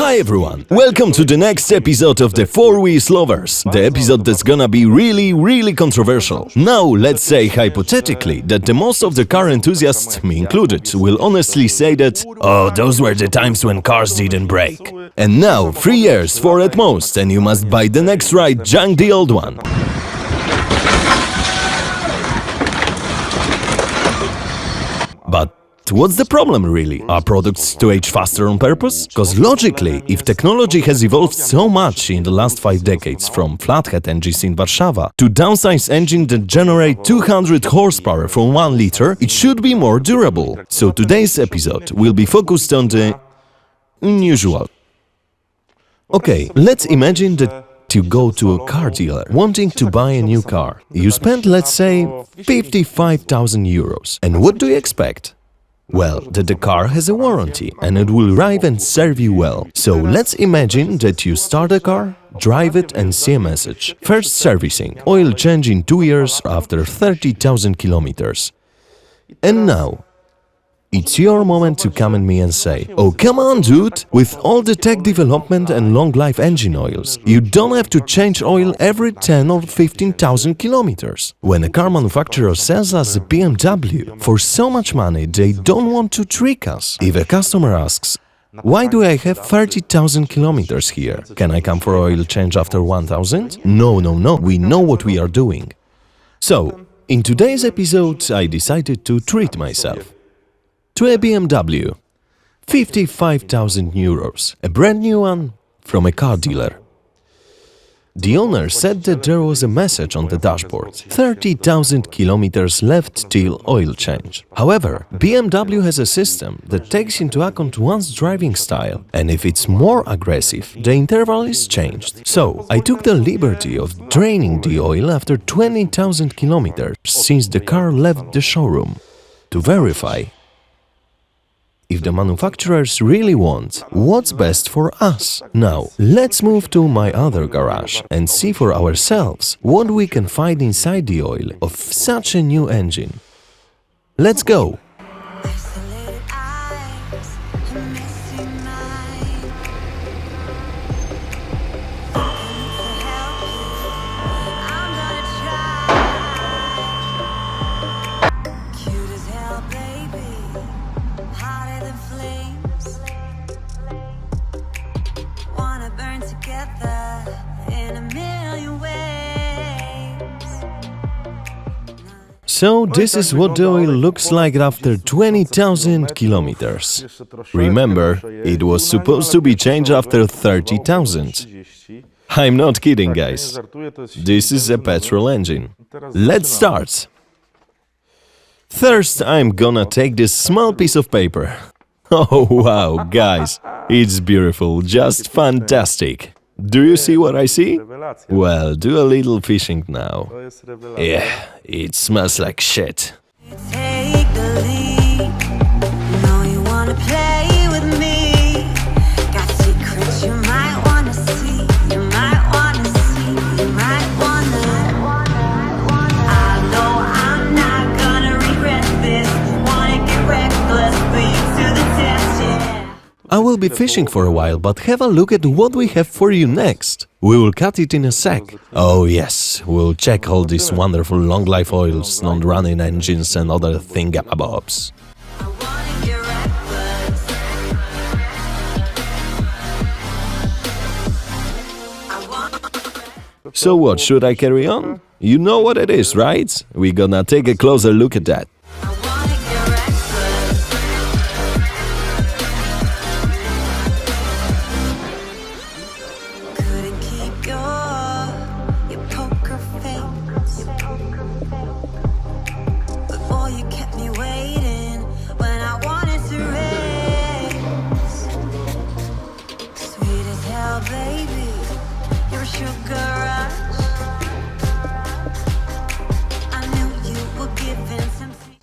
Hi everyone! Welcome to the next episode of the 4 Wheels Lovers, the episode that's gonna be really controversial. Now, let's say hypothetically that the most of the car enthusiasts, me included, will honestly say that "Oh, those were the times when cars didn't brake." And now, 3 years, 4 at most, and you must buy the next ride, junk the old one. But what's the problem really? Are products to age faster on purpose? Because logically, if technology has evolved so much in the last 5 decades, from flathead engines in Warszawa to downsize engines that generate 200 horsepower from 1 liter, it should be more durable. So today's episode will be focused on the unusual. Okay, let's imagine that you go to a car dealer wanting to buy a new car. You spend, let's say, 55,000 euros. And what do you expect? Well, that the car has a warranty and it will arrive and serve you well. So let's imagine that you start a car, drive it and see a message. First servicing, oil change in 2 years after 30,000 kilometers. And now, it's your moment to come at me and say, "Oh, come on, dude! With all the tech development and long-life engine oils, you don't have to change oil every 10 or 15,000 kilometers. When a car manufacturer sells us a BMW, for so much money, they don't want to trick us. If a customer asks, "Why do I have 30,000 kilometers here? Can I come for oil change after 1,000? No, we know what we are doing." So, in today's episode, I decided to treat myself to a BMW, 55,000 euros, a brand new one from a car dealer. The owner said that there was a message on the dashboard, 30,000 kilometers left till oil change. However, BMW has a system that takes into account one's driving style, and if it's more aggressive, the interval is changed. So, I took the liberty of draining the oil after 20,000 kilometers since the car left the showroom, to verify if the manufacturers really want what's best for us. Now, let's move to my other garage and see for ourselves what we can find inside the oil of such a new engine. Let's go! So this is what the oil looks like after 20,000 kilometers. Remember, it was supposed to be changed after 30,000. I'm not kidding, guys. This is a petrol engine. Let's start. First, I'm gonna take this small piece of paper. Oh wow, guys, it's beautiful, just fantastic. Do you see what I see? Well, do a little fishing now. Yeah, it smells like shit. Take the lead. Know you wanna play with me. Got secrets you might wanna see. You might wanna see. You might wanna. I know I'm not gonna regret this. Wanna get reckless, put you to the test, yeah. I will be fishing for a while, but have a look at what we have for you next. We will cut it in a sec. Oh yes, we'll check all these wonderful long-life oils, non-running engines and other thingamabobs. So what, should I carry on? You know what it is, right? We're gonna take a closer look at that.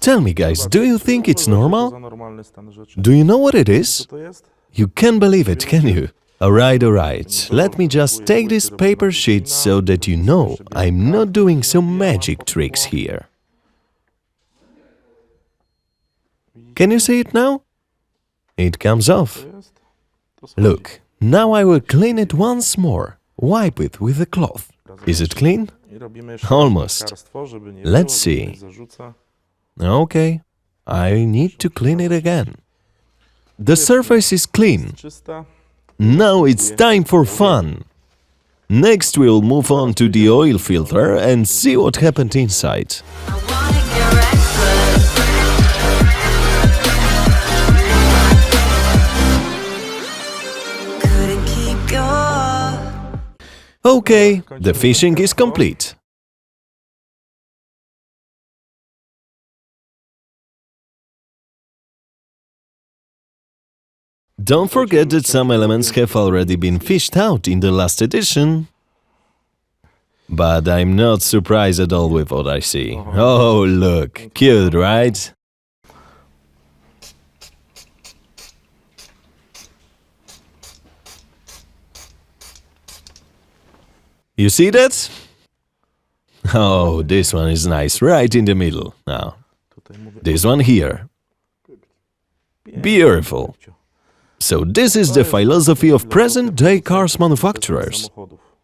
Tell me guys, do you think it's normal? Do you know what it is? You can't believe it, can you? Alright, let me just take this paper sheet so that you know I'm not doing some magic tricks here. Can you see it now? It comes off. Look, Now I will clean it once more. Wipe it with a cloth. Is it clean? Almost. Let's see. Okay. I need to clean it again. The surface is clean. Now it's time for fun. Next we'll move on to the oil filter and see what happened inside. Okay, the fishing is complete. Don't forget that some elements have already been fished out in the last edition. But I'm not surprised at all with what I see. Oh, look, cute, right? You see that? Oh, this one is nice, right in the middle. Now, this one here. Beautiful. So this is the philosophy of present-day cars manufacturers.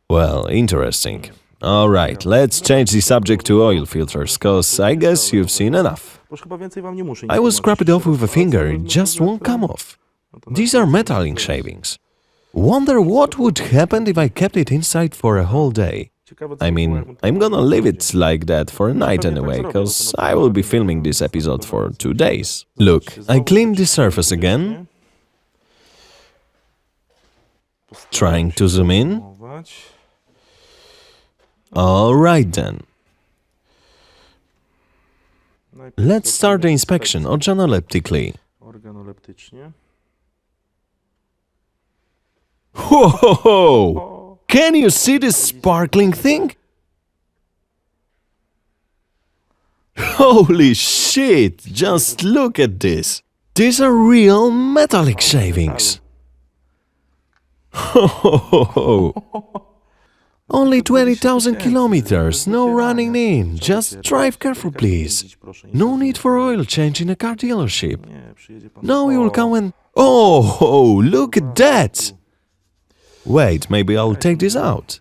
Well, interesting. Alright, let's change the subject to oil filters, cause I guess you've seen enough. I will scrap it off with a finger, it just won't come off. These are metallic shavings. Wonder what would happen if I kept it inside for a whole day. I mean, I'm gonna leave it like that for a night anyway, cause I will be filming this episode for 2 days. Look, I cleaned the surface again. Trying to zoom in? Alright then. Let's start the inspection organoleptically. Whoa! Can you see this sparkling thing? Holy shit! Just look at this! These are real metallic shavings! Only 20,000 kilometers, no running in, just drive careful please. No need for oil change in a car dealership. Now you will come and... Oh, look at that! Wait, maybe I'll take this out.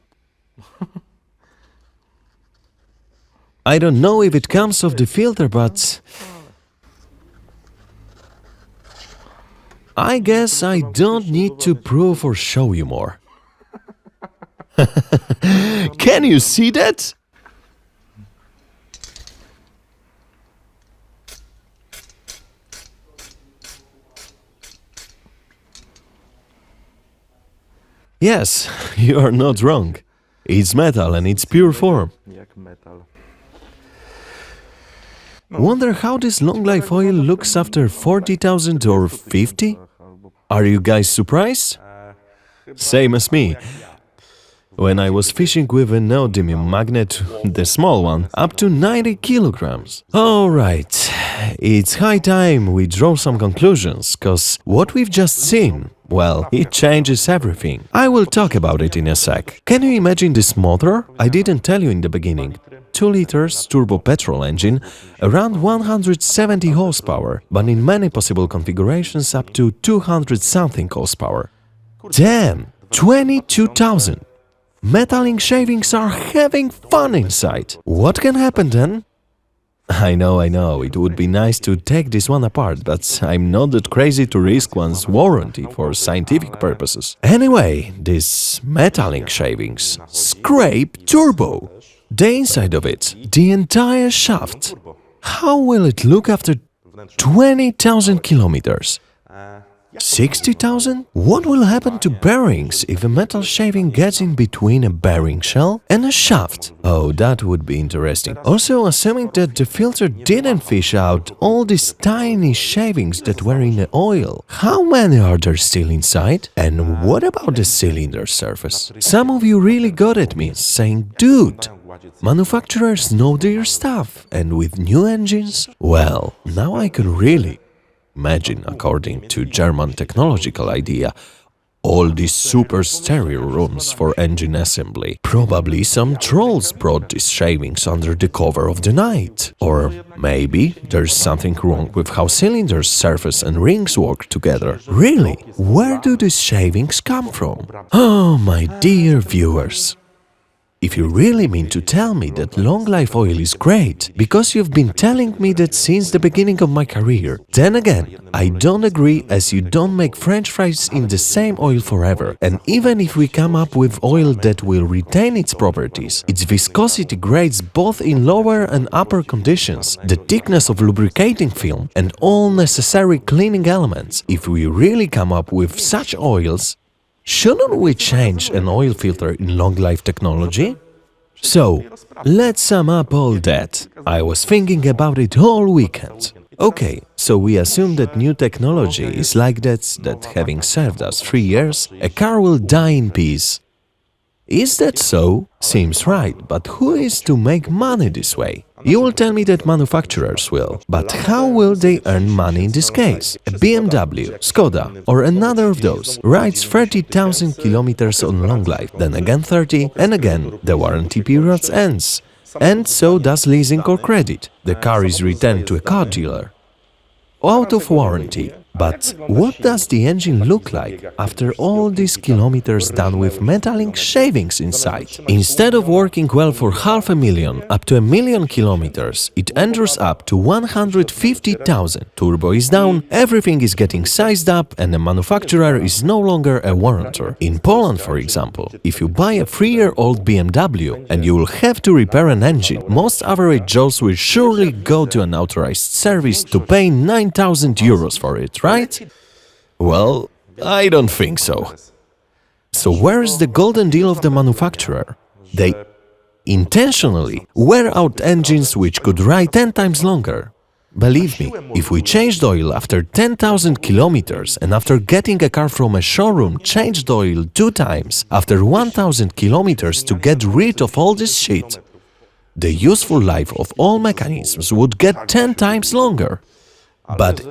I don't know if it comes off the filter, but... I guess I don't need to prove or show you more. Can you see that? Yes, you are not wrong. It's metal and it's pure form. Wonder how this long life oil looks after 40,000 or 50? Are you guys surprised? Same as me. When I was fishing with a neodymium magnet, the small one, up to 90 kilograms. Alright, it's high time we draw some conclusions, cause what we've just seen, well, it changes everything. I will talk about it in a sec. Can you imagine this motor? I didn't tell you in the beginning. 2 liters turbo petrol engine, around 170 horsepower, but in many possible configurations up to 200 something horsepower. Damn! 22,000! Metallic shavings are having fun inside. What can happen then? I know, it would be nice to take this one apart, but I'm not that crazy to risk one's warranty for scientific purposes. Anyway, these metallic shavings scrape turbo. The inside of it, the entire shaft. How will it look after 20,000 kilometers? 60,000? What will happen to bearings if a metal shaving gets in between a bearing shell and a shaft? Oh, that would be interesting. Also, assuming that the filter didn't fish out all these tiny shavings that were in the oil, how many are there still inside? And what about the cylinder surface? Some of you really got at me, saying, dude, manufacturers know their stuff, and with new engines? Well, now I can really imagine, according to German technological idea, all these super stereo rooms for engine assembly. Probably some trolls brought these shavings under the cover of the night. Or maybe there's something wrong with how cylinders, surface and rings work together. Really? Where do these shavings come from? Oh, my dear viewers. If you really mean to tell me that long life oil is great, because you've been telling me that since the beginning of my career, then again, I don't agree, as you don't make French fries in the same oil forever. And even if we come up with oil that will retain its properties, its viscosity grades both in lower and upper conditions, the thickness of lubricating film and all necessary cleaning elements, if we really come up with such oils, shouldn't we change an oil filter in long-life technology? So, let's sum up all that. I was thinking about it all weekend. Okay, so we assume that new technology is like that having served us 3 years, a car will die in peace. Is that so? Seems right, but who is to make money this way? You will tell me that manufacturers will, but how will they earn money in this case? A BMW, Skoda or another of those rides 30,000 kilometers on long life, then again 30, and again the warranty period ends. And so does leasing or credit. The car is returned to a car dealer, out of warranty. But what does the engine look like after all these kilometers done with metallic shavings inside? Instead of working well for 500,000 up to 1,000,000 kilometers, it enters up to 150,000. Turbo is down, everything is getting sized up, and the manufacturer is no longer a warrantor. In Poland, for example, if you buy a 3-year-old BMW and you will have to repair an engine, most average Joes will surely go to an authorized service to pay 9,000 euros for it, right? Well, I don't think so. So where is the golden deal of the manufacturer? They intentionally wear out engines which could ride 10 times longer. Believe me, if we changed oil after 10,000 kilometers and after getting a car from a showroom changed oil 2 times after 1,000 kilometers to get rid of all this shit, the useful life of all mechanisms would get 10 times longer. But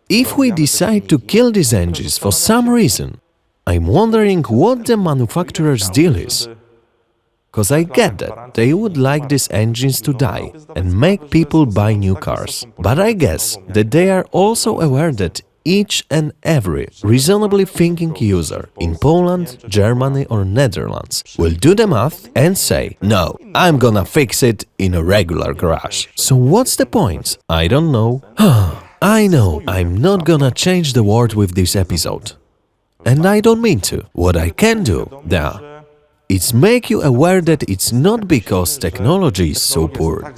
if we decide to kill these engines for some reason, I'm wondering what the manufacturer's deal is. Cause I get that they would like these engines to die and make people buy new cars. But I guess that they are also aware that each and every reasonably thinking user in Poland, Germany or Netherlands will do the math and say, no, I'm gonna fix it in a regular garage. So what's the point? I don't know. I know I'm not gonna change the world with this episode. And I don't mean to. What I can do, it's make you aware that it's not because technology is so poor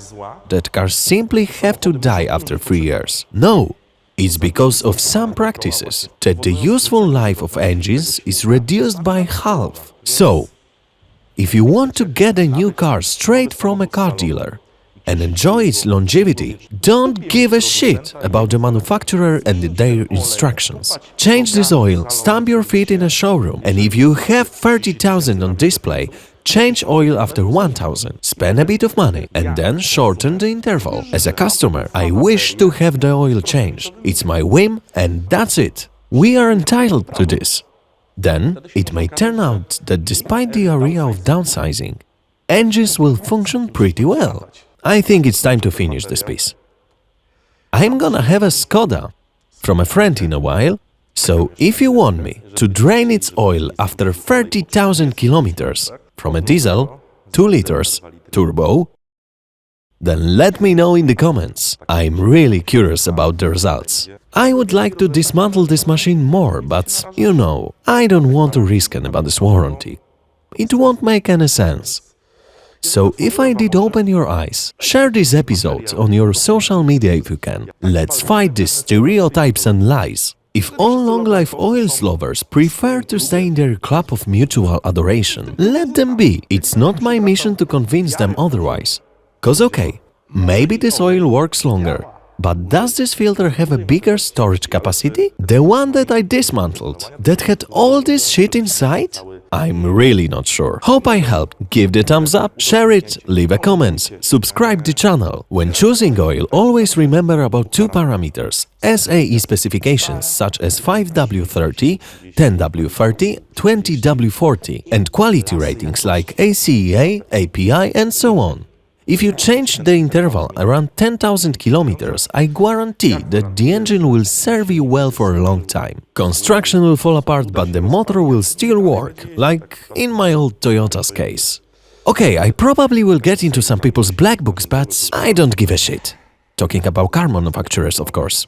that cars simply have to die after 3 years. No, it's because of some practices that the useful life of engines is reduced by half. So, if you want to get a new car straight from a car dealer and enjoy its longevity, don't give a shit about the manufacturer and their instructions. Change this oil, stamp your feet in a showroom, and if you have 30,000 on display, change oil after 1,000, spend a bit of money, and then shorten the interval. As a customer, I wish to have the oil changed. It's my whim, and that's it. We are entitled to this. Then, it may turn out that despite the area of downsizing, engines will function pretty well. I think it's time to finish this piece. I'm gonna have a Skoda from a friend in a while, so if you want me to drain its oil after 30,000 kilometers from a diesel, 2 liters, turbo, then let me know in the comments. I'm really curious about the results. I would like to dismantle this machine more, but, you know, I don't want to risk anybody's warranty. It won't make any sense. So if I did open your eyes, share this episode on your social media if you can. Let's fight these stereotypes and lies. If all long-life oils lovers prefer to stay in their club of mutual adoration, let them be. It's not my mission to convince them otherwise. Cause okay, maybe this oil works longer, But does this filter have a bigger storage capacity? The one that I dismantled, that had all this shit inside? I'm really not sure. Hope I helped. Give the thumbs up, share it, leave a comment, subscribe the channel. When choosing oil, always remember about two parameters: SAE specifications such as 5W30, 10W30, 20W40, and quality ratings like ACEA, API, and so on. If you change the interval around 10,000 kilometers, I guarantee that the engine will serve you well for a long time. Construction will fall apart, but the motor will still work, like in my old Toyota's case. Okay, I probably will get into some people's black books, but I don't give a shit. Talking about car manufacturers, of course.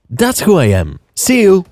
That's who I am. See you!